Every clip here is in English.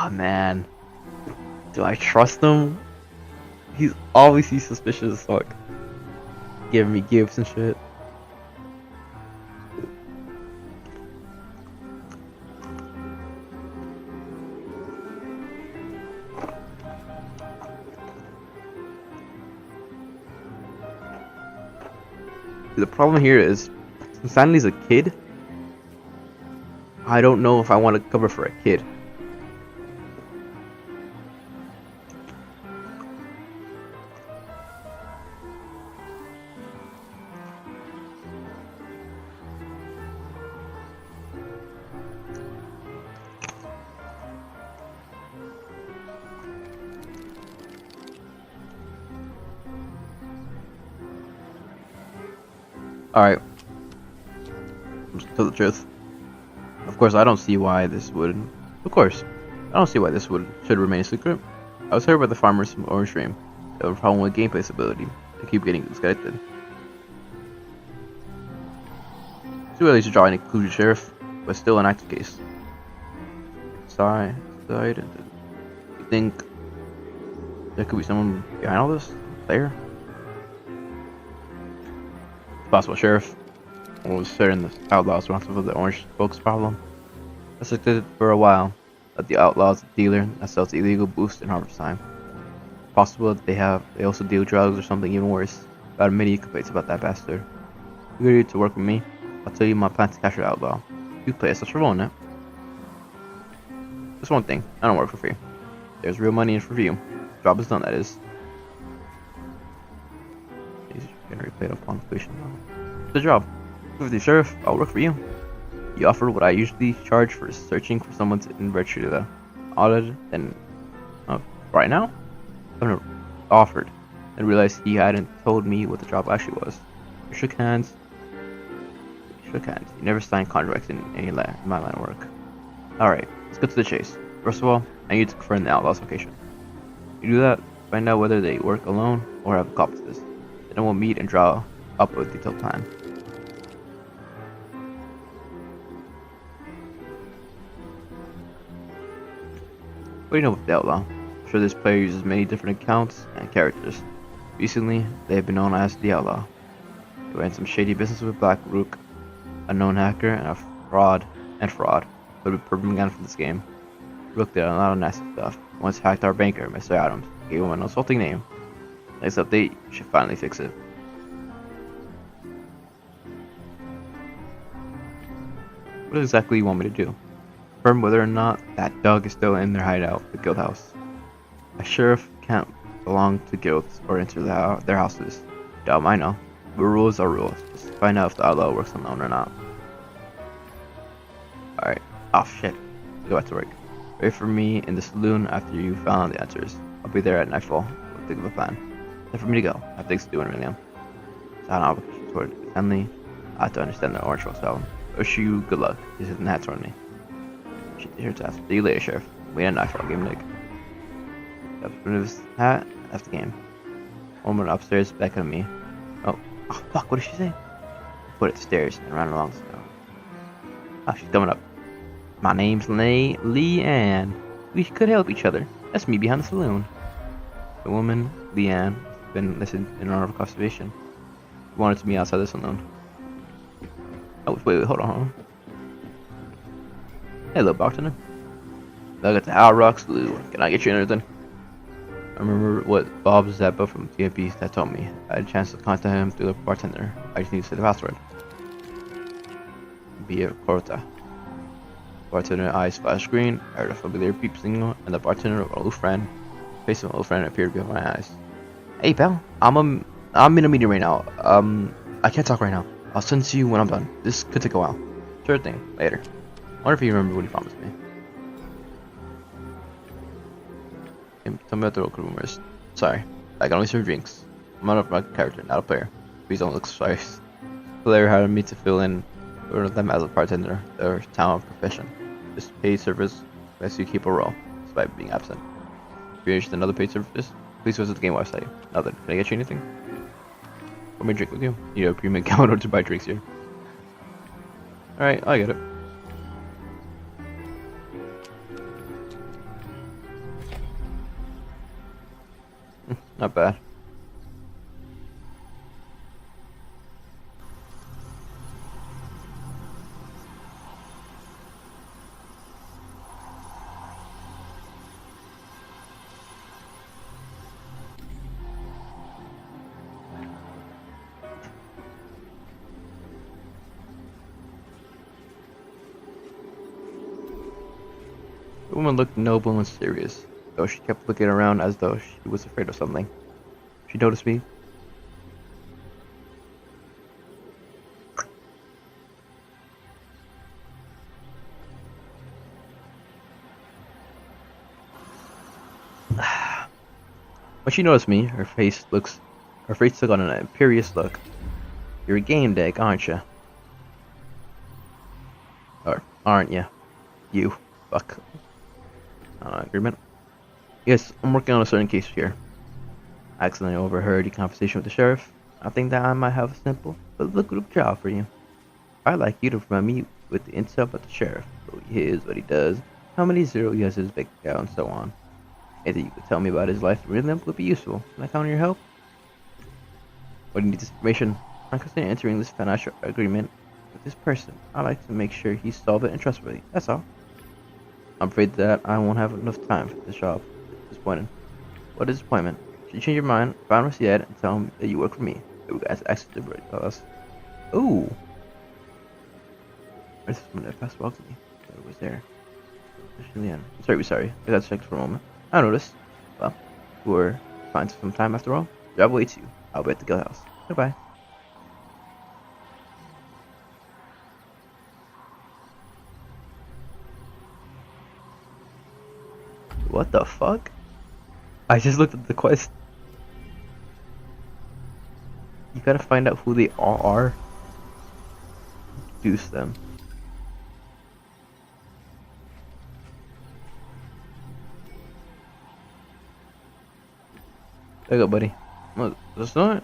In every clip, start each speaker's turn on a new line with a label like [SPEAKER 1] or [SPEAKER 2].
[SPEAKER 1] Ah, man. Do I trust him? He's obviously suspicious as fuck. Giving me gifts and shit. The problem here is, since Stanley's a kid, I don't know if I want to cover for a kid. Alright. Just tell the truth. Of course, I don't see why this would. Of course, I don't see why this should remain a secret. I was heard by the farmers from Orange Stream. They have a problem with gameplay stability. They keep getting disconnected. Too early to draw any conclusion, Sheriff, but still an active case. Sorry, you think there could be someone behind all this? Player? Possible, Sheriff. I was certain the Outlaw was responsible for the orange folks problem. I suspected for a while that the Outlaw is a dealer that sells illegal boost in harvest time. Possible that they also deal drugs or something even worse. Got many complaints about that bastard. You agreed to work with me. I'll tell you my plan to capture the Outlaw. You play a such a role in it. Just one thing, I don't work for free. There's real money in for you. Job is done, that is. He's gonna replay it upon completion. Good job. With the Sheriff, I'll work for you. You offer what I usually charge for searching for someone in virtue to the audit, then right now? I offered and realized he hadn't told me what the job actually was. We shook hands. You never signed contracts in my line of work. Alright, let's get to the chase. First of all, I need to confirm the Outlaw's location. You do that, find out whether they work alone or have accomplices. Then we'll meet and draw up a detailed plan. What do you know about the Outlaw? I'm sure this player uses many different accounts and characters. Recently, they have been known as the Outlaw. They ran some shady business with Black Rook, a known hacker and a fraud, but with propaganda for this game. Rook did a lot of nasty stuff. Once hacked our banker, Mr. Adams, gave him an insulting name. Next update should finally fix it. What exactly you want me to do? Confirm whether or not that Doug is still in their hideout, the guild house. A sheriff can't belong to guilds or enter their houses. Dumb, I know. But rules are rules. Just find out if the Outlaw works alone or not. Alright. Oh shit. Go back to work. Wait for me in the saloon after you found the answers. I'll be there at nightfall. We'll think of a plan. Time for me to go. I have things to do in William. So I don't have a toward Henley. I have to understand the orange folks problem. Wish you good luck. He's hitting the hat toward me. Here to ask. See you later, Sheriff. Wait at nightfall, GAMEDEC. Got rid of his hat. That's the game. Woman upstairs beckoned me. Oh fuck, what did she say? Put it stairs and ran along the snow. Oh, she's coming up. My name's Leanne. We could help each other. That's me behind the saloon. The woman, Leanne, has been listed in honor of conservation. She wanted to meet outside the saloon. Oh, wait, hold on. Hello, bartender. Look at the Howard Rock Saloon. Can I get you anything? I remember what Bob Zappa from TMP that told me. I had a chance to contact him through the bartender. I just need to say the password. Via Corta. Bartender eyes flash green. I heard a familiar peep signal, and the bartender, an old friend, face of an old friend appeared before my eyes. Hey, pal. I'm in a meeting right now. I can't talk right now. I'll send it to you when I'm done. This could take a while. Sure thing. Later. Wonder if you remember what he promised me. Tell me about the local rumors. Sorry, I can only serve drinks. I'm not a character, not a player. Please don't look surprised. The player hired me to fill in for them as a bartender, their town of profession. This paid service lets you keep a role, despite being absent. If you're interested in another paid service, please visit the game website. Nothing. Can I get you anything? Let me drink with you. You have a premium account to buy drinks here. Alright, I get it. Not bad. The woman looked noble and serious, though she kept looking around as though she was afraid of something. She noticed me. When she noticed me, her face took on an imperious look. You're a GAMEDEC, aren't you? Or aren't you? You. Fuck. Agreement? Yes, I'm working on a certain case here. I accidentally overheard your conversation with the sheriff. I think that I might have a simple but lucrative job for you. I'd like you to provide me with the intel about the sheriff, who he is, what he does, how many zeros he has in his bank account, and so on. Anything you could tell me about his life rhythm would be useful. Can I count on your help? What do you need this information? I'm considering entering this financial agreement with this person. I like to make sure he's solvent and trustworthy. That's all. I'm afraid that I won't have enough time for this job. Disappointed. What is disappointment? Should you change your mind, find what's yet, and tell him that you work for me. You guys access to the us. Ooh. Where's this one that fast walked me? It was there. I'm sorry. I got checked for a moment. I noticed. Well, we're fine some time after all. Job awaits you. I'll be at the guild house. Goodbye. What the fuck? I just looked at the quest. You gotta find out who they all are. Deuce them. There you go, buddy. Look, the snow?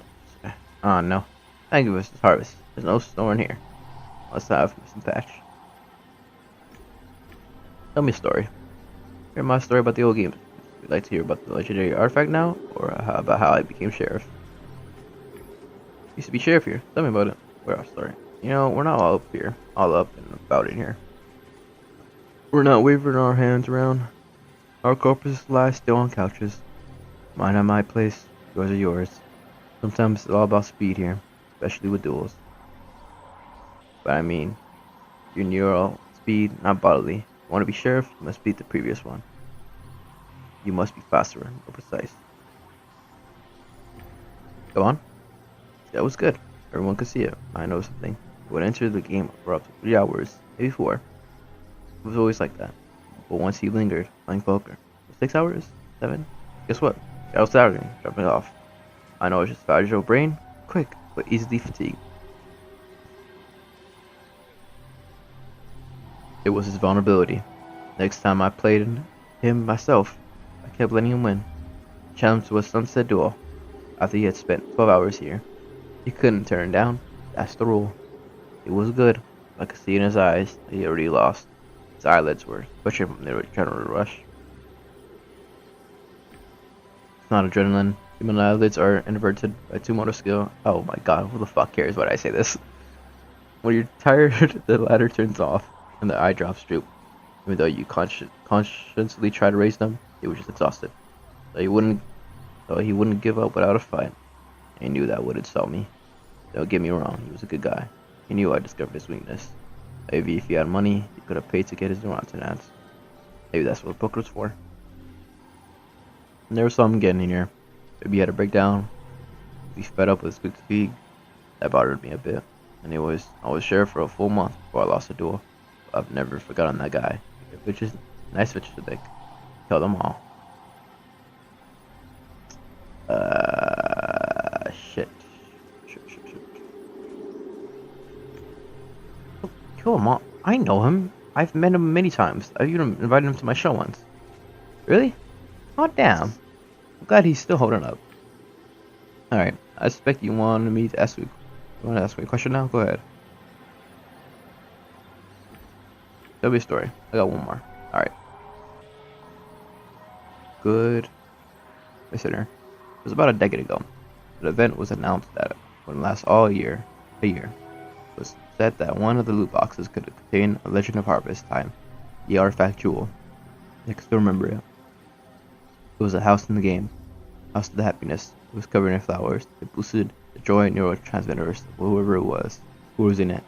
[SPEAKER 1] Oh no. Thank you, Mrs. Harvest. There's no snow in here. Let's have some patch. Tell me a story. Hear my story about the old games. Would you like to hear about the legendary artifact now, or about how I became sheriff? Used to be sheriff here. Tell me about it. Where's our story? You know, we're not all up and about in here. We're not waving our hands around. Our corpses lie still on couches. Mine are my place, yours are yours. Sometimes it's all about speed here, especially with duels. But I mean, your neural speed, not bodily. You want to be sheriff, you must beat the previous one. You must be faster and more precise. Go on. That was good. Everyone could see it. I know something. I would enter the game for up to 3 hours, maybe 4. It was always like that. But once he lingered, playing poker. 6 hours? 7? Guess what? I was staggering, dropping it off. I know it's just fragile brain, quick, but easily fatigued. It was his vulnerability. Next time I played him myself, I kept letting him win. Challenged to a sunset duel. After he had spent 12 hours here, he couldn't turn down. That's the rule. It was good. I could see in his eyes that he already lost. His eyelids were twitching from the adrenaline rush. It's not adrenaline. Human eyelids are inverted by 2 motor skill. Oh my god, who the fuck cares when I say this? When you're tired, the ladder turns off and the eye drops droop. Even though you consciously try to raise them, he was just exhausted. So he wouldn't give up without a fight. He knew that would insult me. Don't get me wrong, he was a good guy. He knew I discovered his weakness. Maybe if he had money, he could have paid to get his Neurontin ads. Maybe that's what poker was for. Never saw him getting in here. Maybe he had a breakdown. He fed up with his quick fatigue. That bothered me a bit. Anyways, I was sheriff for a full month before I lost a duel. I've never forgotten that guy. Nice bitches to dick. Kill them all. Shit. Kill them all. I know him. I've met him many times. I've even invited him to my show once. Really? Oh damn. I'm glad he's still holding up. Alright, I suspect you wanted me to ask you. You want to ask me a question now? Go ahead. Tell me a story. I got one more. Alright. Good listener. It was about a decade ago. The event was announced that would last all a year. It was said that one of the loot boxes could contain a Legend of Harvest Time, the artifact jewel. I can still remember it. It was a house in the game, house of the happiness. It was covered in flowers. It boosted the joy neurotransmitters of whoever it was who was in it.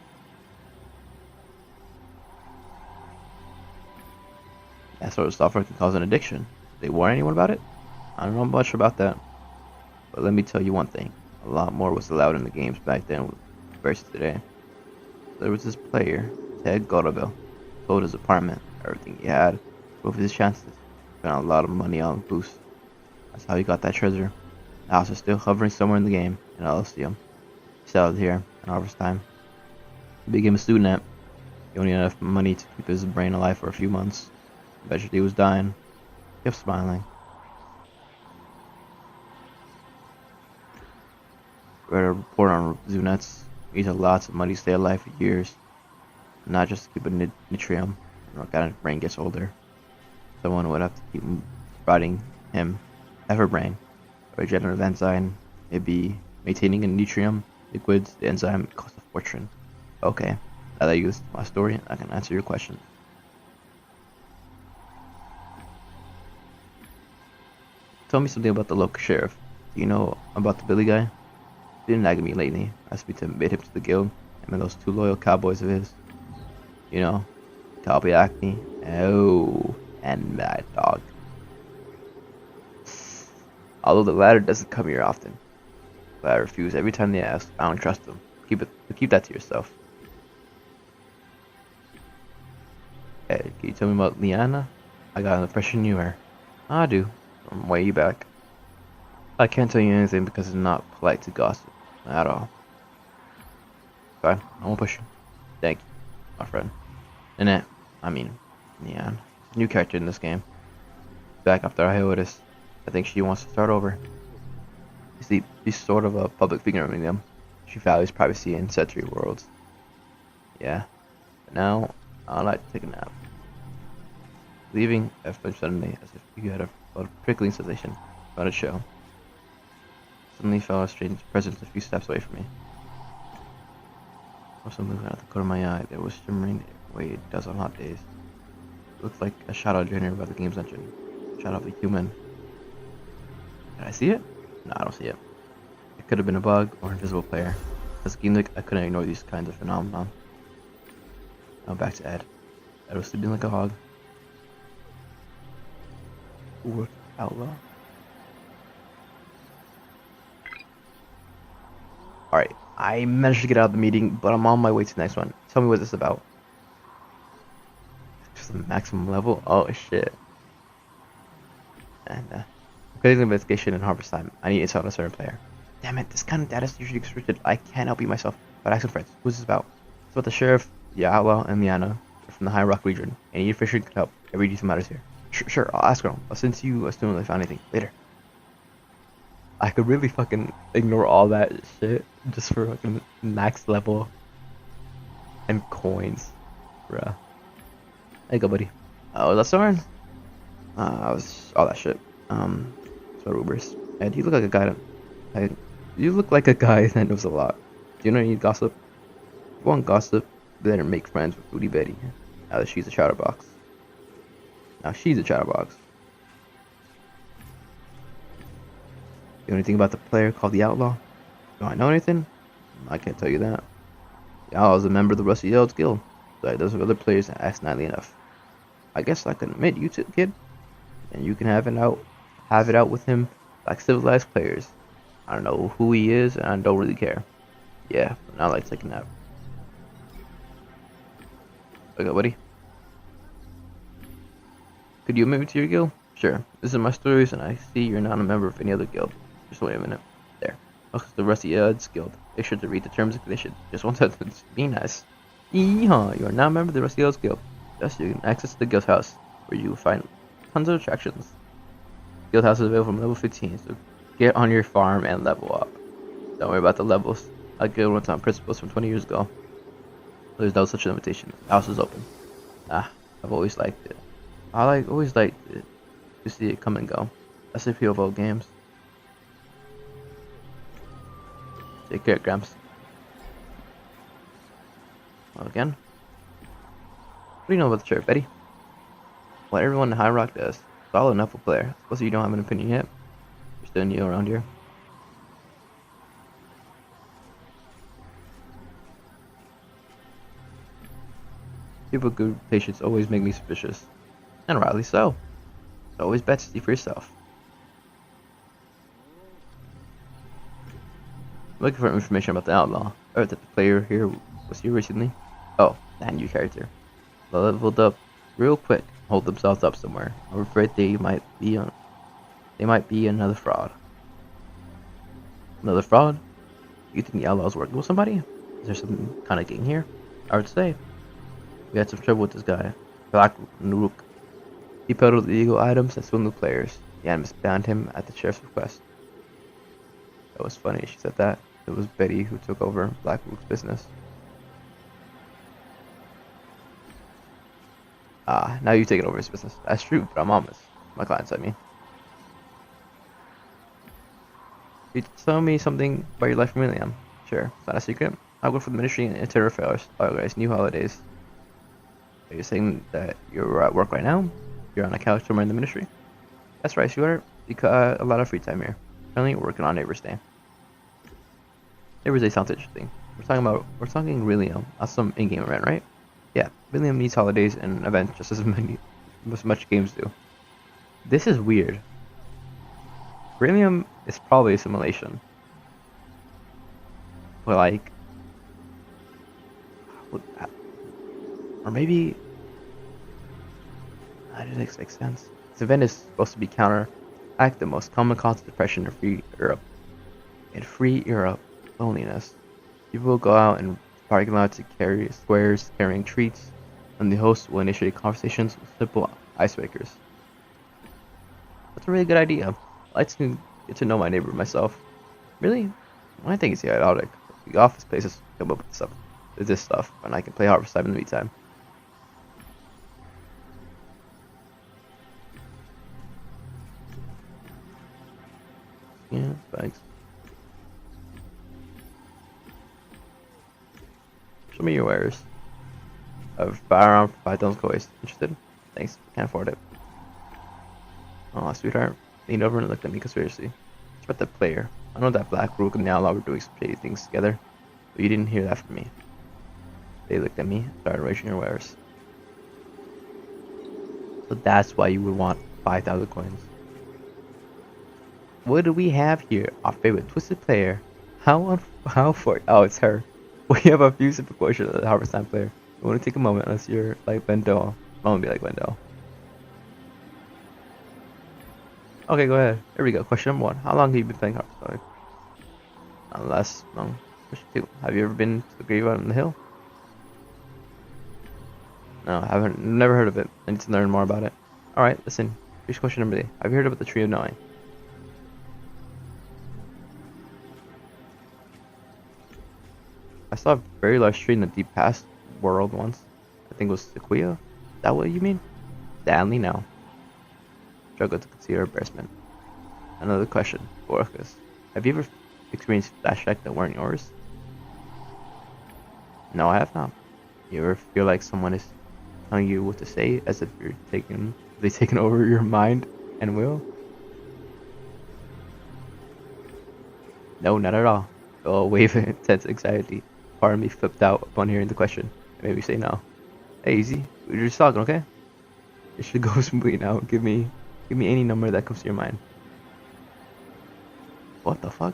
[SPEAKER 1] That sort of software can cause an addiction. Did they warn anyone about it? I don't know much about that. But let me tell you one thing. A lot more was allowed in the games back then versus today. There was this player, Ted Godoville, sold his apartment, everything he had, with his chances. Spent a lot of money on boost. That's how he got that treasure. The house is still hovering somewhere in the game, in Elysium. He settled here, in harvest time. He became a student at. He only had enough money to keep his brain alive for a few months. Eventually he was dying. He kept smiling. Read a report on ZooNets. He needs lots of money to stay alive for years. Not just to keep a nitrium. An organic brain gets older. Someone would have to keep providing him Everbrain, a regenerative enzyme. Maybe maintaining a nutrient liquids, the enzyme costs a fortune. Okay, now that you listen to my story, I can answer your question. Tell me something about the local sheriff. Do you know about the Billy guy? He didn't nag at me lately. Asked me to admit him to the guild. Him and those two loyal cowboys of his. You know, Cowboy Acme. Oh, and Mad Dog. Although the latter doesn't come here often. But I refuse every time they ask. I don't trust them. Keep that to yourself. Hey, can you tell me about Liana? I got an impression you were. I do. From way back. I can't tell you anything because it's not polite to gossip. At all. Fine, I won't push you. Thank you, my friend. Annette, Leon. New character in this game. Back after a hiatus. I think she wants to start over. You see, she's sort of a public figure among them. She values privacy in Century worlds. Yeah. But now, I'd like to take a nap. Leaving, I flinched suddenly, as if you had a prickling sensation about a show. Suddenly felt a strange presence a few steps away from me. I was moving out the corner of my eye. There was shimmering the way it does on hot days. It looked like a shadow generated by the game's engine. A shadow of a human. Did I see it? No, I don't see it. It could have been a bug or an invisible player. As a GAMEDEC, I couldn't ignore these kinds of phenomena. Now back to Ed. Ed was sleeping like a hog. Or Outlaw. Alright, I managed to get out of the meeting, but I'm on my way to the next one. Tell me what this is about. Just the maximum level? Oh shit. And, completing the investigation in harvest time. I need insight on a certain player. Damn it, this kind of data is usually restricted. I can't help you myself, but ask some friends. Who's this about? It's about the sheriff, the outlaw, and Liana. They're from the High Rock region. Any information could help. Every detail matters here. Sure, I'll ask around. But since you assume they found anything, later. I could really fucking ignore all that shit just for fucking max level and coins, bruh. Hey, go, buddy. Oh, that's Soren. I was all that shit. So rumors. And you look like a guy that knows a lot. Do you know any gossip? If you want gossip, better make friends with Booty Betty. Now that she's a chatterbox. You know anything about the player called the Outlaw? Do I know anything? I can't tell you that. The Outlaw is a member of the Rusty Elves Guild, like those other players that ask nightly enough. I guess I can admit you to, kid, and you can have it out with him like civilized players. I don't know who he is, and I don't really care. Yeah, but I like taking a nap. Okay, buddy. Could you admit me to your guild? Sure. This is my stories, and I see you're not a member of any other guild. Just wait a minute. There. Welcome to the Rusty Elves Guild. Make sure to read the terms and conditions. Just want to be nice. Yeehaw! You are now a member of the Rusty Elves Guild. Thus, you can access the guild house, where you will find tons of attractions. Guild house is available from level 15, so get on your farm and level up. Don't worry about the levels. Our guild runs on principles from 20 years ago. There's no such limitation. The house is open. I've always liked it. Always liked it to see it come and go. That's the appeal of old games. Take care, Gramps. Well, again. What do you know about the sheriff, Betty? What everyone in High Rock does. Solid enough for player. Suppose you don't have an opinion yet. You're still new around here. People with good patience always make me suspicious. And rightly so. So always bet to see for yourself. Looking for information about the Outlaw. I heard that the player here was here recently. Oh, that new character. They leveled up real quick. Hold themselves up somewhere. I'm afraid they might be another fraud. Another fraud? You think the Outlaw's working with somebody? Is there some kind of gang here? I would say. We had some trouble with this guy, Black Rook. He peddled illegal items and swindled players. The animus banned him at the sheriff's request. That was funny, she said that. It was Betty who took over Black Rook's business. Ah, now you've taken over his business. That's true, but I'm honest. My clients, I mean. You tell me something about your life from William. Sure, it's not a secret. I work for the ministry and terror affairs. Organize new holidays. Are you saying that you're at work right now? You're on a couch somewhere in the ministry? That's right, sweetheart. You got a lot of free time here. Currently working on Neighbor's Day. Neighbor's Day sounds interesting. We're talking William, not some in-game event, right? Yeah, William needs holidays and events just as much games do. This is weird. William is probably a simulation. But like, or maybe that doesn't make sense. This event is supposed to be counteract the most common cause of depression in free Europe. In free Europe, loneliness. People will go out in parking lots to carry squares carrying treats, and the host will initiate conversations with simple icebreakers. That's a really good idea. I like to get to know my neighbor myself. Really? I think it's chaotic. The office places come up with this stuff, and I can play Harvest Time in the meantime. Yeah, thanks. Show me your wares. A firearm for 5,000 coins. Interested? Thanks. Can't afford it. Oh, sweetheart. Leaned over and looked at me conspiracy. It's about the player. I know that Black Rook and the Outlaw were doing some shady things together, but you didn't hear that from me. They looked at me, started raising your wares. So that's why you would want 5,000 coins. What do we have here? Our favorite twisted player. How for? Oh, it's her. We have a few simple questions of the Harvest Time player. You want to take a moment unless you're like Bendel. I'm gonna be like Bendel. Okay, go ahead. Here we go. Question number 1. How long have you been playing Harvest Time? Not less long. Question 2. Have you ever been to the graveyard on the hill? No, I haven't. Never heard of it. I need to learn more about it. Alright, listen. Here's question number 3. Have you heard about the Tree of Knowing? I saw a very large tree in the deep past world once. I think it was Sequoia. Is that what you mean? Sadly, no. Struggle to conceal her embarrassment. Another question. Orcus. Have you ever experienced flashbacks that weren't yours? No, I have not. You ever feel like someone is telling you what to say as if they've taken over your mind and will? No, not at all. A wave of intense anxiety. Part of me flipped out upon hearing the question. It made me say no. Hey, easy. We were just talking, okay? It should go smoothly now. Give me any number that comes to your mind. What the fuck?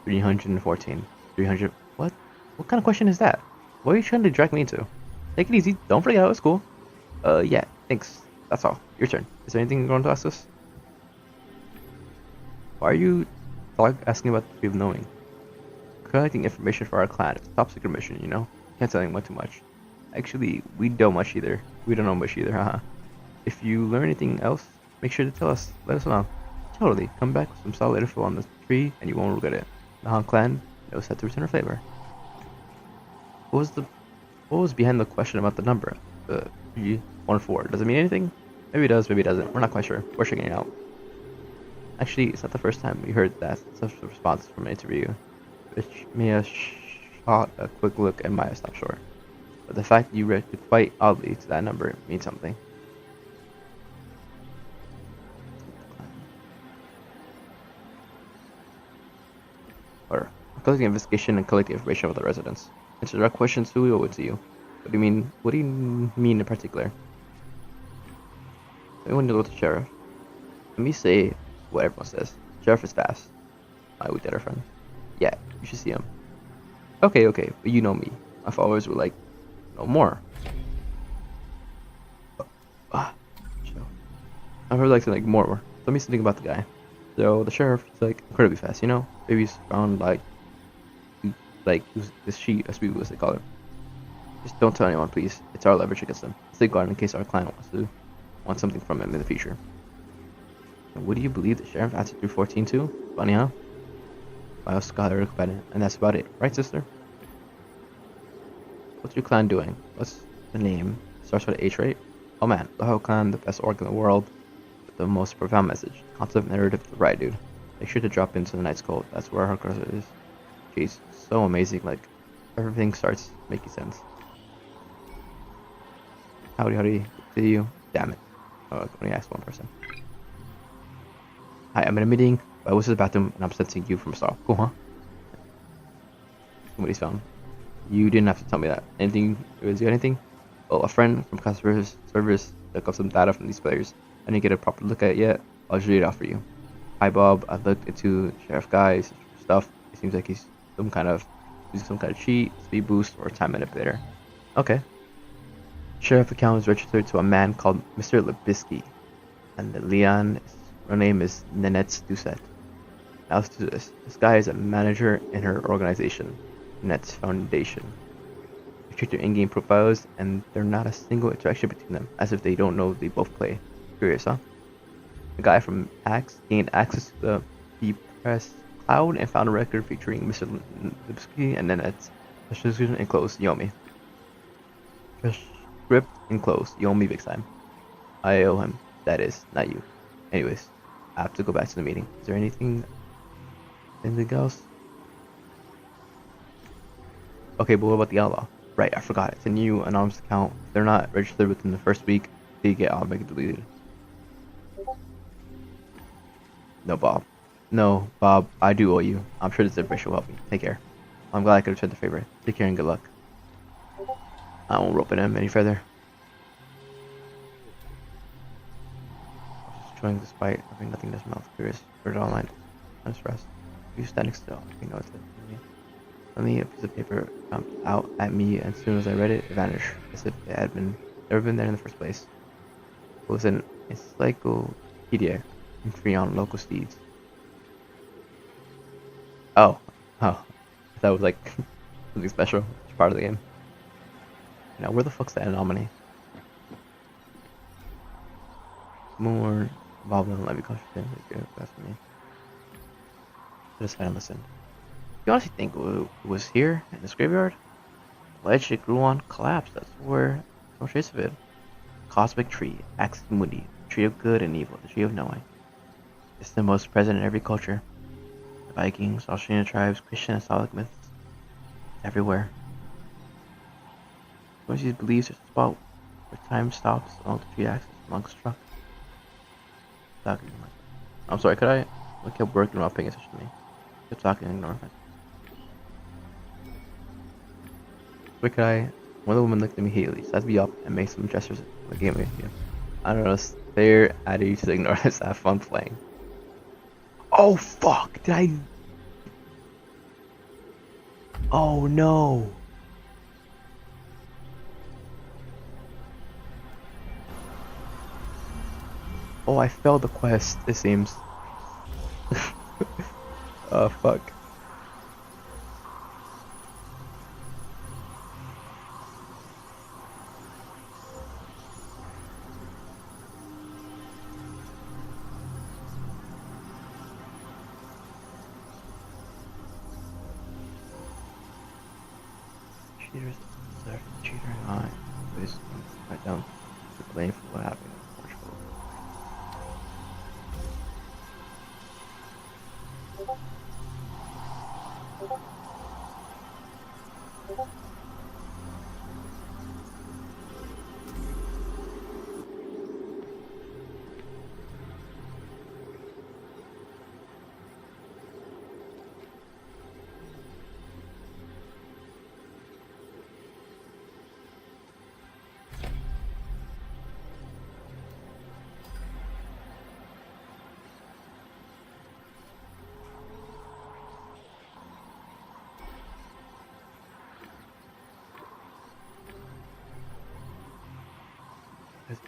[SPEAKER 1] 314. 300. What? What kind of question is that? What are you trying to drag me into? Take it easy. Don't freak out. It's cool. Yeah. Thanks. That's all. Your turn. Is there anything you're going to ask us? Why are you asking about the Tree of Knowing? Collecting information for our clan. It's a top secret mission, you know? Can't tell anyone too much. Actually, we don't much either. We don't know much either, haha. If you learn anything else, make sure to tell us. Let us know. Totally. Come back with some solid info on the tree, and you won't regret it. The Han clan knows how to return a favor. What was behind the question about the number? 314. Does it mean anything? Maybe it does, maybe it doesn't. We're not quite sure. We're figuring it out. Actually, it's not the first time we heard that such a response from an interview, which Mia shot a quick look and Maya stopped short. But the fact that you reacted quite oddly to that number means something. Or conducting an investigation and collecting information about the residents. Answer direct questions who we owe it to you. What do you mean? What do you mean in particular? We want to go to the sheriff. Let me say what everyone says. Sheriff is fast. My weak-deader friend. Yeah, you should see him. Okay, but you know me. My followers were like, no more. Chill. I've heard like something more. Tell me something about the guy. So the sheriff is like incredibly fast, you know? Baby's found like this sheet, as we they call it. Just don't tell anyone, please. It's our leverage against them. Safeguard in case our client wants something from him in the future. And what do you believe the sheriff answered through 14 too? Funny, huh? Bio scholar and that's about it, right, sister? What's your clan doing? What's the name? Starts with H, right? Oh man, the whole clan, the best org in the world, with the most profound message. Concept narrative, right, dude. Make sure to drop into the Night's Cult. That's where our crosser is. Jeez, so amazing. Like everything starts making sense. Howdy, to you. Damn it. Oh, I only asked one person. Hi, I'm in a meeting. I was in the bathroom and I'm sensing you from afar. Cool, huh? Somebody's found. You didn't have to tell me that. Anything? Was there anything? Well, a friend from customer service took up some data from these players. I didn't get a proper look at it yet. I'll just read it out for you. Hi, Bob. I looked into Sheriff Guy's stuff. It seems like he's using some kind of cheat, speed boost, or time manipulator. Okay. Sheriff account is registered to a man called Mr. Libisky, and the Leon's real name is Nanette Doucette. Now let's do this. This guy is a manager in her organization, Nanette's Foundation. You check their in-game profiles, and there's not a single interaction between them, as if they don't know they both play. Curious, huh? The guy from Axe gained access to the press cloud and found a record featuring Mr. Libisky and Nanette's description enclosed. Yomi. Script enclosed. Yomi big time. I owe him. That is, not you. Anyways, I have to go back to the meeting. Is there anything else? Okay, but what about the Outlaw? Right, I forgot. It's a new anonymous account. If they're not registered within the first week, they get automatically deleted. No, Bob, I do owe you. I'm sure this information will help me. Take care. I'm glad I could return the favor. Take care and good luck. I won't rope it in any further. Just enjoying this fight, having nothing in his mouth. Curious. Heard it online. I'm stressed. You standing still. You know it's suddenly a piece of paper jumped out at me, and as soon as I read it, it vanished, as if it had never been there in the first place. It was an encyclopedia entry on local steeds. Oh. That was like something special. It's part of the game. Now, where the fuck's that anomaly? More involvement in live culture. That's for me. Just and listen. You honestly think it was here in this graveyard? The ledge it grew on collapsed. That's where no trace of it. Cosmic tree, Axis Mundi, tree of good and evil, the tree of knowing. It's the most present in every culture. The Vikings, Australian tribes, Christian and Slavic myths. Everywhere. One of these believes there's a spot where time stops along the tree axis along struck. I'm sorry, could I kept working while paying attention to me? Kept talking and ignoring me. Quick eye. One of the women looked at me immediately, sized me up, and made some gestures like game with you. I don't know, stare at you to ignore us, have fun playing. Oh fuck! Did I? Oh no! Oh, I failed the quest, it seems. Oh fuck. Cheaters deserve cheater and I always right down to blame for what happened in Portugal.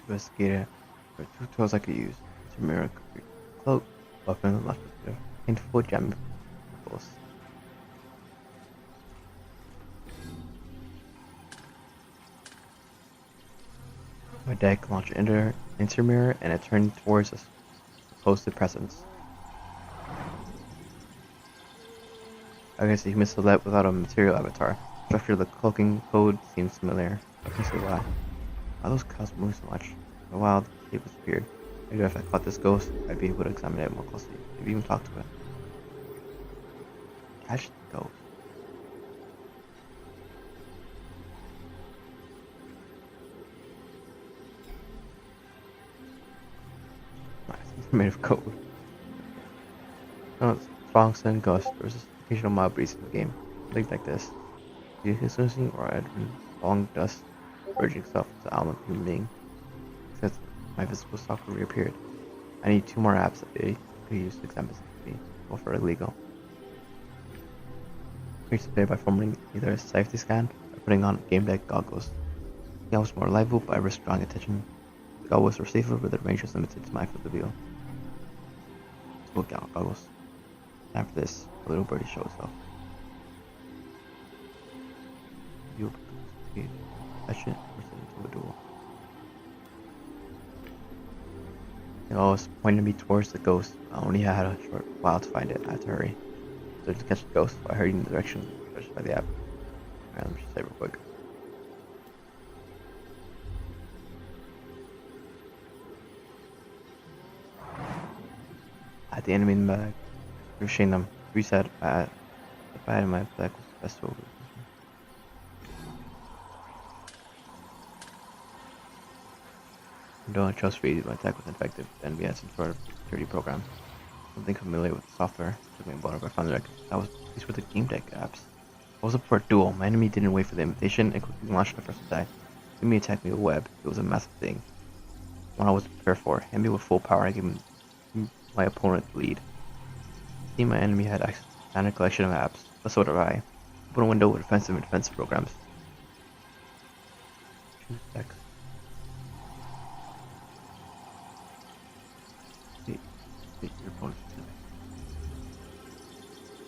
[SPEAKER 1] investigated. There were 2 tools I could use. It's a mirror, cloak, weapon, and left with painful jamming pulse. My deck launched into mirror and it turned towards a supposed presence. I guess he missed the let without a material avatar. The structure of the cloaking code seems familiar. I can see why. Why those cows move so much? For a while, the cape disappeared. Maybe if I caught this ghost, I'd be able to examine it more closely. Maybe even talk to it. Catch the ghost. It's made of code. No, Fox and Ghost versus occasional mild breeze in the game. Things like this. You hallucinating or admin falling dust merging itself into Outlaw human being. Except my physical software reappeared. I need 2 more apps that they could use to examine me. Go for illegal. Reach the play by forming either a safety scan or putting on GAMEDEC goggles. The was more lively, but I risked drawing attention. The goggles were safer, but the range was limited to my field of view. Let's look out goggles. After this, a little birdie shows up. You touch it or send it to a duel. It always pointed me towards the ghost. I only had a short while to find it. I had to hurry. So to catch the ghost by hurrying in the direction suggested by the app. Alright, let me just say real quick. I had the enemy in the bag. Rushing them. Reset. The bad in my bag was the best over. Though I chose free, my attack was ineffective, then we had some sort of security program. Something familiar with the software. Took me a while, but I found that these were the GAMEDEC apps. I was up for a duel. My enemy didn't wait for the invitation and quickly launched the first attack. The enemy attacked me with a web. It was a massive thing. One I wasn't prepared for. Hit me with full power. I gave my opponent the lead. See, my enemy had access to a standard collection of apps, but so did I. Open a window with offensive and defensive programs. Choose text. Your opponent's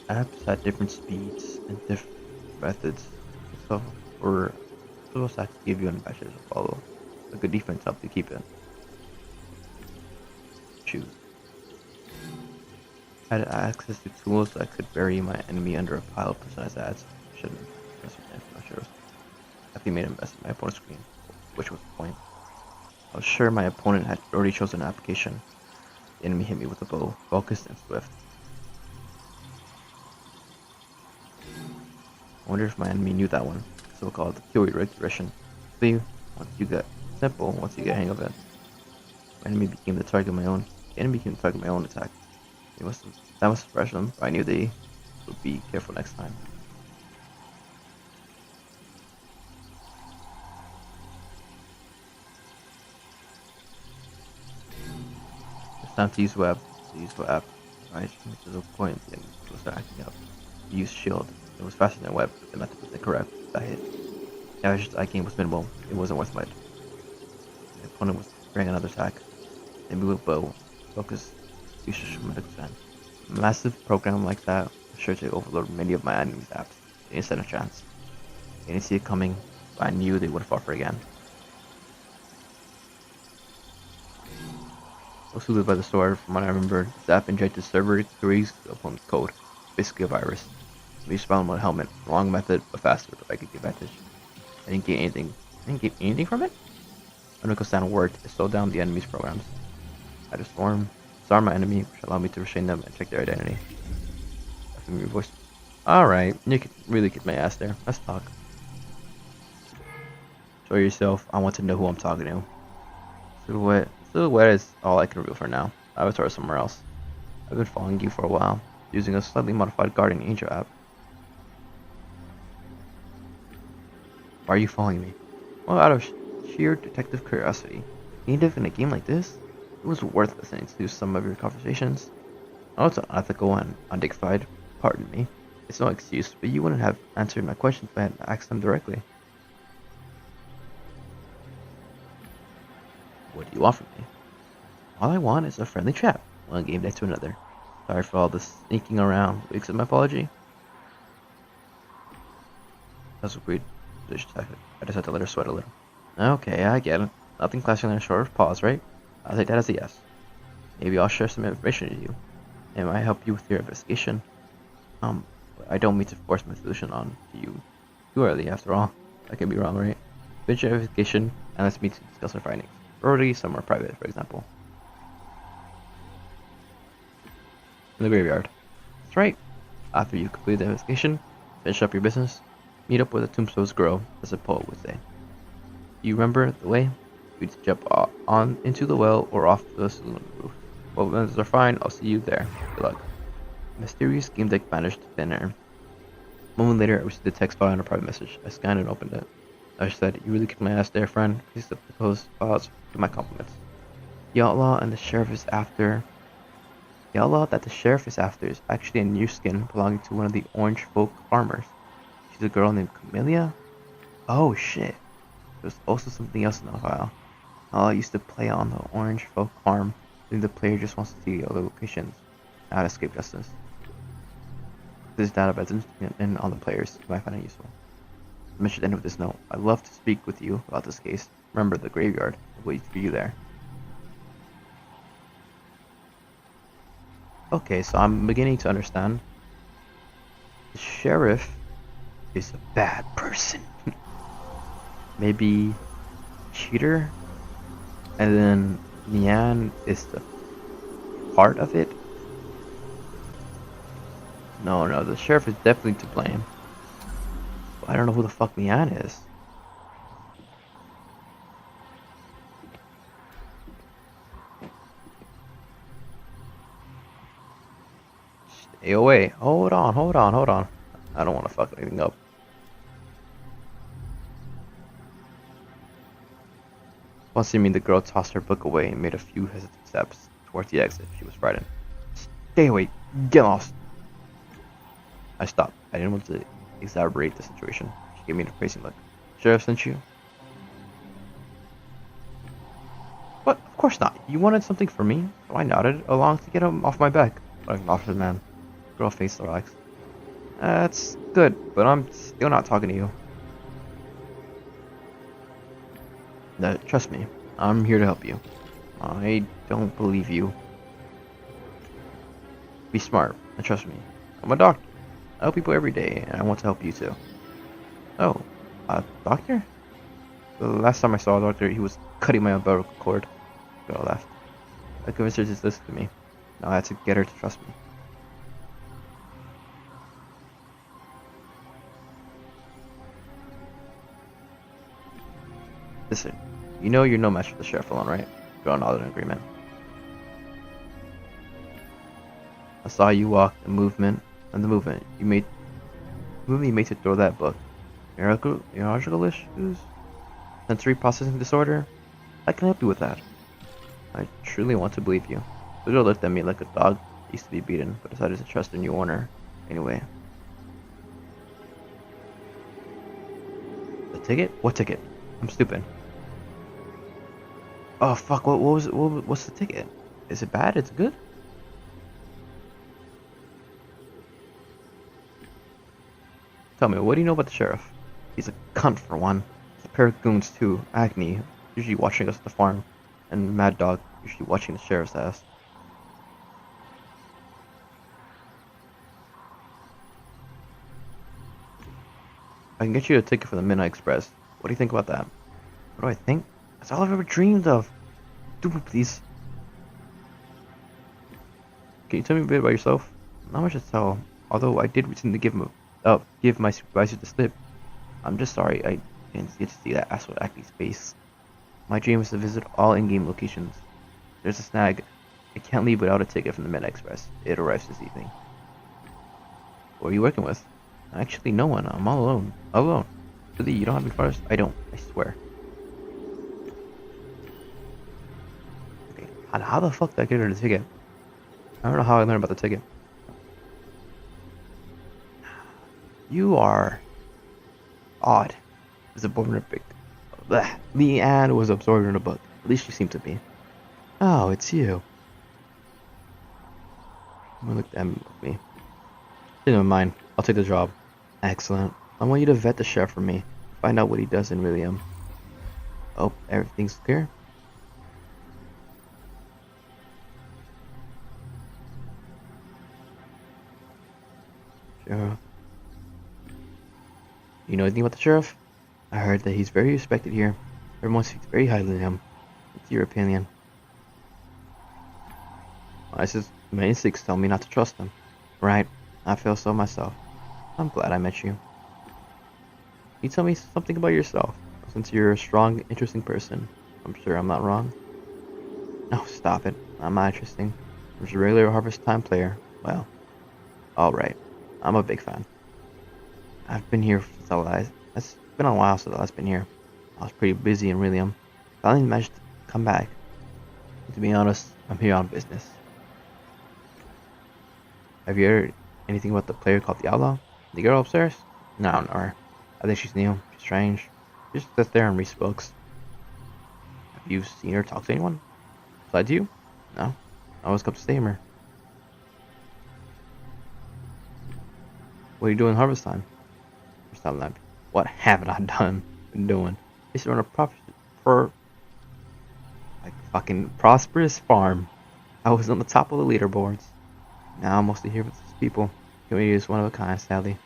[SPEAKER 1] apps had different speeds and different methods. So for those that give you an advantage to follow. A good defense helps you keep it. Choose. I had access to tools that could bury my enemy under a pile of personalized ads. Shouldn't have definitely made a mess of my opponent's screen, which was the point. I was sure my opponent had already chosen an application. The enemy hit me with a bow, focused and swift. I wonder if my enemy knew that one, so-called kill regression. See, once you get hang of it. My enemy became the target of my own. The enemy became the target of my own attack. That must have fresh them, but I knew they would be careful next time. It's time to use web. Right? There's a point in things start acting up. Use shield. It was faster than web, but the method was incorrect. That hit. The damage I gained was minimal. It wasn't worth it. My opponent was preparing another attack. They moved bow. Focus. Use your traumatic stand. A massive program like that was sure to overload many of my enemy's apps. They didn't stand a chance. They didn't see it coming, but I knew they would have fought for it again. I was soothed by the sword. From what I remember, this app injected server queries upon code, basically a virus. We spawned my helmet, wrong method, but faster, but I could get advantage. I didn't get anything. From it? When it goes down worked, it slowed down the enemy's programs. I disarmed my enemy, which allowed me to restrain them and check their identity. A familiar voice. Alright, you can really kick my ass there. Let's talk. Show yourself. I want to know who I'm talking to. Silhouette is all I can reveal for now. Avatar is somewhere else. I've been following you for a while, using a slightly modified Guardian Angel app. Why are you following me? Well, out of sheer detective curiosity. Native in a game like this? It was worth listening to some of your conversations. I know it's unethical and undignified, pardon me. It's no excuse, but you wouldn't have answered my questions if I had asked them directly. What do you want from me? All I want is a friendly chat, one game day to another. Sorry for all this sneaking around. Will you accept my apology? That's agreed. I just had to let her sweat a little. Okay, I get it. Nothing clashing than a short pause, right? I'll take that as a yes. Maybe I'll share some information with you. It might help you with your investigation. I don't mean to force my solution on to you too early, after all. I could be wrong, right? Finish your investigation and let's meet to discuss our findings. Already somewhere private, for example. In the graveyard. That's right. After you complete the investigation, finish up your business, meet up where the tombstones grow, as a poet would say. Do you remember the way? We'd jump on into the well or off the saloon roof. Well, when those are fine, I'll see you there. Good luck. Mysterious game deck vanished to thin air. A moment later, I received a text file and a private message. I scanned and opened it. I said, "You really kicked my ass there, friend. Please accept the post files with my compliments. The outlaw and the sheriff is after. The outlaw that the sheriff is after is actually a new skin belonging to one of the Orange Folk farmers. She's a girl named Camellia. Oh shit. There's also something else in the file. I used to play on the Orange Folk farm. I think the player just wants to see other locations. How to escape justice. This database and on the players. You might find it useful. I mentioned the end of this note. I'd love to speak with you about this case. Remember the graveyard. I'll wait for you there." Okay, so I'm beginning to understand. The sheriff is a bad person. Maybe cheater? And then Nian is the part of it? No, the sheriff is definitely to blame. But I don't know who the fuck Nian is. Stay away. Hold on. I don't want to fuck anything up. Once you mean the girl tossed her book away and made a few hesitant steps towards the exit. She was frightened. Stay away. Get lost. I stopped. I didn't want to exacerbate the situation. She gave me an appraising look. Sheriff sent you? What? Of course not. You wanted something from me? So I nodded along to get him off my back. Like an officer's man. Girl face relaxed. That's good, but I'm still not talking to you. Trust me, I'm here to help you. I don't believe you. Be smart, and trust me. I'm a doctor. I help people every day, and I want to help you too. Oh, a doctor? The last time I saw a doctor, he was cutting my umbilical cord. Girl laughed. I convinced her to listen to me. Now I had to get her to trust me. Listen, you know you're no match for the sheriff alone, right? Girl nodded in agreement. I saw you walk the movement you made to throw that book. Neurological issues? Sensory processing disorder? I can help you with that. I truly want to believe you. The girl looked at me like a dog that used to be beaten, but decided to trust a new owner. Anyway. The ticket? What ticket? I'm stupid. Oh fuck, what's the ticket? Is it bad? It's good? Tell me, what do you know about the sheriff? He's a cunt for one. There's a pair of goons too. Agni, usually watching us at the farm. And Mad Dog, usually watching the sheriff's ass. I can get you a ticket for the Midnight Express. What do you think about that? What do I think? That's all I've ever dreamed of. Do it, please. Can you tell me a bit about yourself? Not much to tell, although I did recently give my supervisor the slip. I'm just sorry I didn't get to see that asshole Acme's face. My dream is to visit all in-game locations. There's a snag. I can't leave without a ticket from the Midnight Express. It arrives this evening. What are you working with? Actually, no one. I'm all alone. All alone. Really, you don't have any friends? I don't. I swear. Okay. How the fuck did I get her the ticket? I don't know how I learned about the ticket. You are odd. Is a book. Leanne was absorbed in a book. At least she seemed to be. Oh, it's you. I'm gonna look at me. Never mind. I'll take the job. Excellent. I want you to vet the sheriff for me. Find out what he does in William. Oh, everything's clear? Sheriff. You know anything about the sheriff? I heard that he's very respected here. Everyone speaks very highly of him. What's your opinion? My instincts tell me not to trust him. Right, I feel so myself. I'm glad I met you. Can you tell me something about yourself? Since you're a strong, interesting person, I'm sure I'm not wrong. No, stop it. I'm not interesting. I'm just a regular Harvest Time player. Well, alright. I'm a big fan. I've been here since it's been a while since I've been here. I was pretty busy in William. Finally managed to come back. And to be honest, I'm here on business. Have you heard anything about the player called the Outlaw? The girl upstairs? No, I don't know her. I think she's new. She's strange. She just sits there and reads books. Have you seen her talk to anyone? Besides you? No. I always come to stay with her. What are you doing harvest time? What haven't I been doing? I used to run a fucking prosperous farm. I was on the top of the leaderboards. Now I'm mostly here with these people. Community is one of a kind, sadly.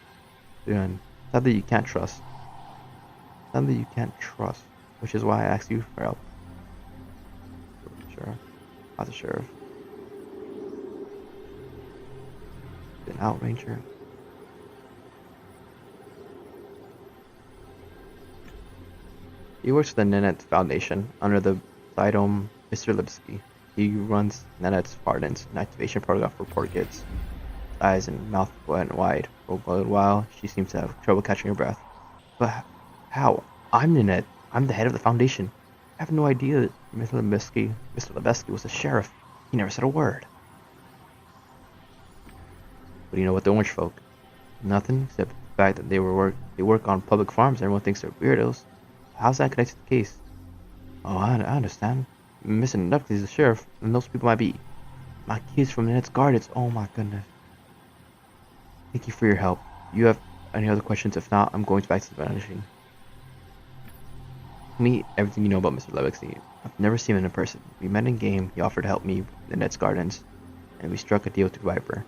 [SPEAKER 1] Sadly you can't trust. Sadly you can't trust. Which is why I asked you for help. Sheriff. How's the sheriff? An outranger. He works for the Nanette Foundation under the Zydome Mr. Lipsky. He runs Nanette's Pardons, an activation protocol for poor kids. Eyes and mouth went wide. For a little while, she seemed to have trouble catching her breath. But how? I'm Nanette. I'm the head of the foundation. I have no idea that Mr. Lebesky was the sheriff. He never said a word. What do you know about the orange folk? Nothing, except the fact that they work on public farms and everyone thinks they're weirdos. How's that connected to the case? Oh, I understand. Missing Nupkins is the sheriff, and those people might be my kids from the Net's Gardens. Oh my goodness. Thank you for your help. You have any other questions? If not, I'm going back to the foundation. Tell me everything you know about Mr. Levexy. I've never seen him in person. We met in game, he offered to help me in the Net's Gardens, and we struck a deal to Viper.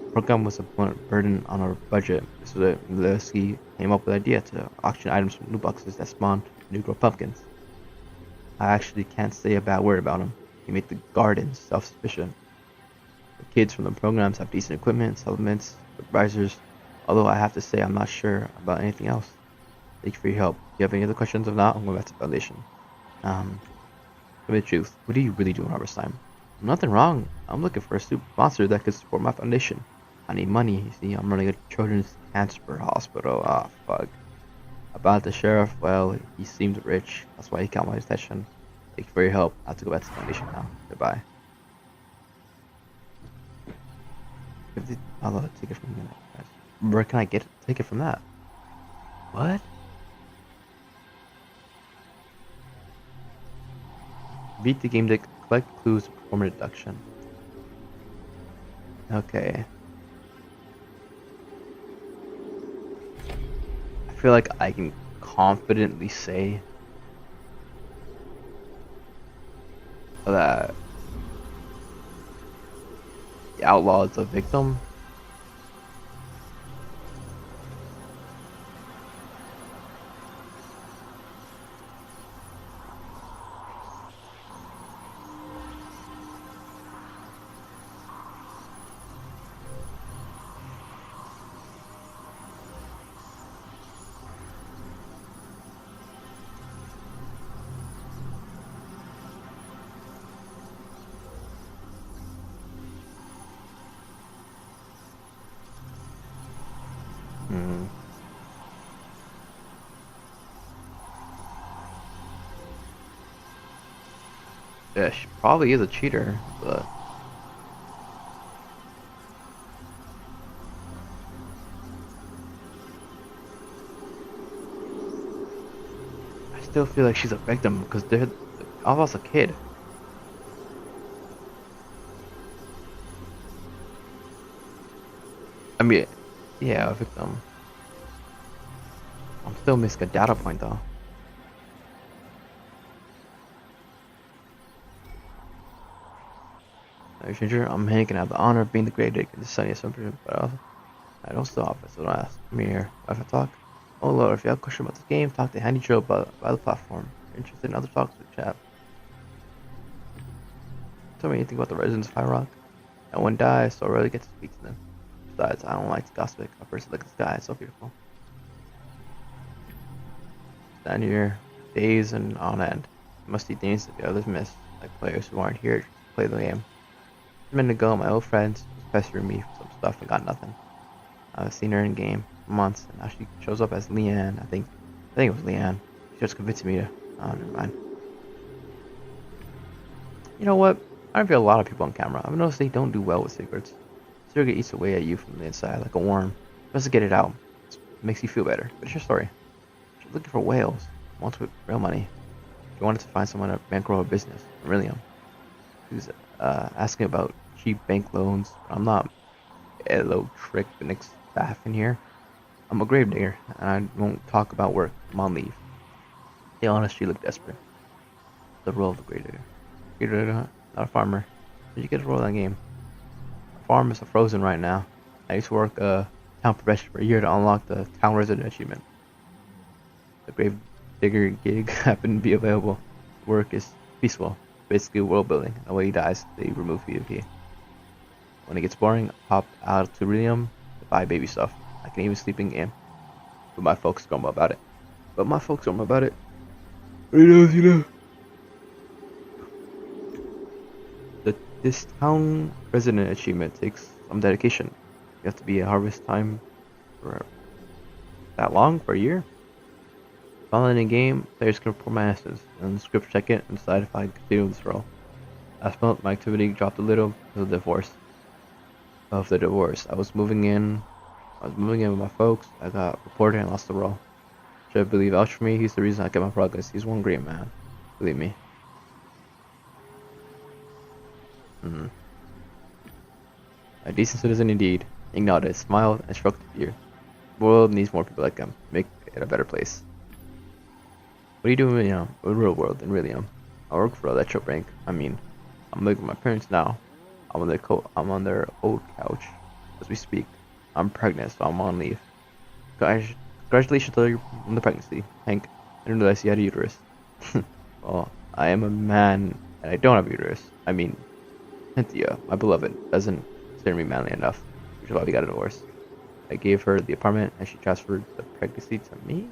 [SPEAKER 1] The program was a burden on our budget, so that Levexy came up with the idea to auction items from loot boxes that spawned new grow pumpkins. I actually can't say a bad word about him. He made the gardens self-sufficient. The kids from the programs have decent equipment, supplements, advisors, although I have to say I'm not sure about anything else. Thank you for your help. Do you have any other questions? If not, I'm going back to the foundation. Tell me the truth. What do you really do in harvest time? Nothing wrong. I'm looking for a sponsor that could support my foundation. I need money. You see, I'm running a children's cancer hospital. Ah, fuck. About the sheriff, well, he seemed rich. That's why he caught my attention. Thank you for your help. I have to go back to the foundation now. Goodbye. I'll take it from that. Where can I take it from that? What? Beat the game deck, collect clues, perform a deduction. Okay. I feel like I can confidently say that the outlaw is a victim. Yeah, she probably is a cheater, but I still feel like she's a victim because Outlaw's a kid. I mean, yeah, a victim. I'm still missing a data point though. No stranger, I'm Hank and I have the honor of being the great dick in the sunniest summer, but I don't still offer, so don't ask me here. If I talk, oh lord, if you have a question about this game, talk to Handy Joe about the platform. If you're interested in other talks, with chat. Tell me anything about the residents of High Rock. No one dies, so I rarely get to speak to them. Besides, I don't like to gossip. I personally look at the sky, it's so beautiful. Stand here, days and on end. Musty things that the others miss, like players who aren't here to play the game. A minute ago, my old friend was pestering me for some stuff and got nothing. I've seen her in game for months, and now she shows up as Leanne. I think it was Leanne. She just convinced me to. Oh, never mind. You know what? I feel a lot of people on camera. I've noticed they don't do well with secrets. Secret eats away at you from the inside like a worm. Just to get it out. It makes you feel better. But it's your story. She's looking for whales. Wants with real money. She wanted to find someone to bankroll a business. Really, she was asking about cheap bank loans. But I'm not a little trick the next staff in here. I'm a gravedigger, and I won't talk about work. I'm on leave. To be honest, she looked desperate. The role of the gravedigger. Gravedigger, not a farmer. Did you get a role in that game? A farm is frozen right now. I used to work town profession for a year to unlock the town resident achievement. The gravedigger gig happened to be available. Work is peaceful. Basically world building. And when he dies, they remove PvP. When it gets boring, I pop out to Rhelium to buy baby stuff. I can even sleep in game. But my folks grumble about it. You know. This town resident achievement takes some dedication. You have to be at harvest time for that long? For a year? Following the game, players can report my answers, and the script check it and decide if I continue this role. Last month, my activity dropped a little because of the divorce. I was moving in with my folks. I got reported and lost the role. Should I believe vouch for me? He's the reason I get my progress. He's one great man. Believe me. A decent citizen indeed. He nodded, smiled, and stroked the beard. The world needs more people like him. Make it a better place. What are you doing in the real world in Rhelium? I work for that shop rank. I'm living with my parents now. I'm on their old couch as we speak. I'm pregnant, so I'm on leave. Congratulations on the pregnancy, Hank. I didn't realize you had a uterus. Well, I am a man and I don't have a uterus. I mean, Cynthia, my beloved, doesn't consider me manly enough, which is why we got a divorce. I gave her the apartment and she transferred the pregnancy to me?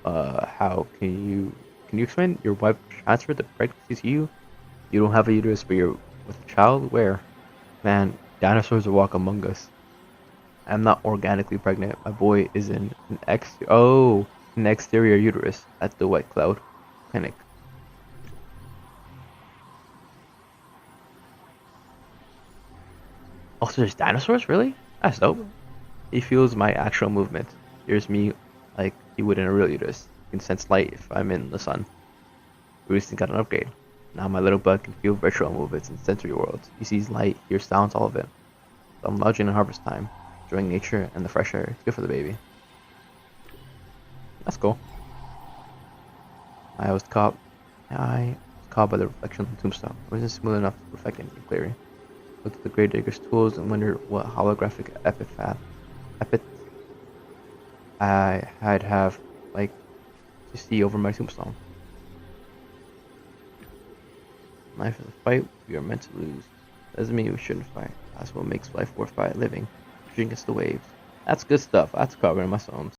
[SPEAKER 1] How can you explain? Your wife transferred the pregnancy to you? You don't have a uterus, but you're with a child? Where? Man, dinosaurs will walk among us. I'm not organically pregnant. My boy is in an exterior uterus at the White Cloud Clinic. Also, there's dinosaurs? Really? That's dope. He feels my actual movement. Hears me like he would in a real uterus. He can sense light if I'm in the sun. We recently got an upgrade. Now my little bug can feel virtual movements in sensory worlds. He sees light, hears sounds, all of it. So I'm lounging in harvest time, enjoying nature and the fresh air. It's good for the baby. That's cool. I was caught by the reflection of the tombstone. I wasn't smooth enough to perfect anything clearly. Looked at the grave digger's tools and wondered what holographic epithet I'd have like to see over my tombstone. Life is a fight we are meant to lose. Doesn't mean we shouldn't fight. That's what makes life worth living. Pushing against the waves. That's good stuff. That's covering my stones.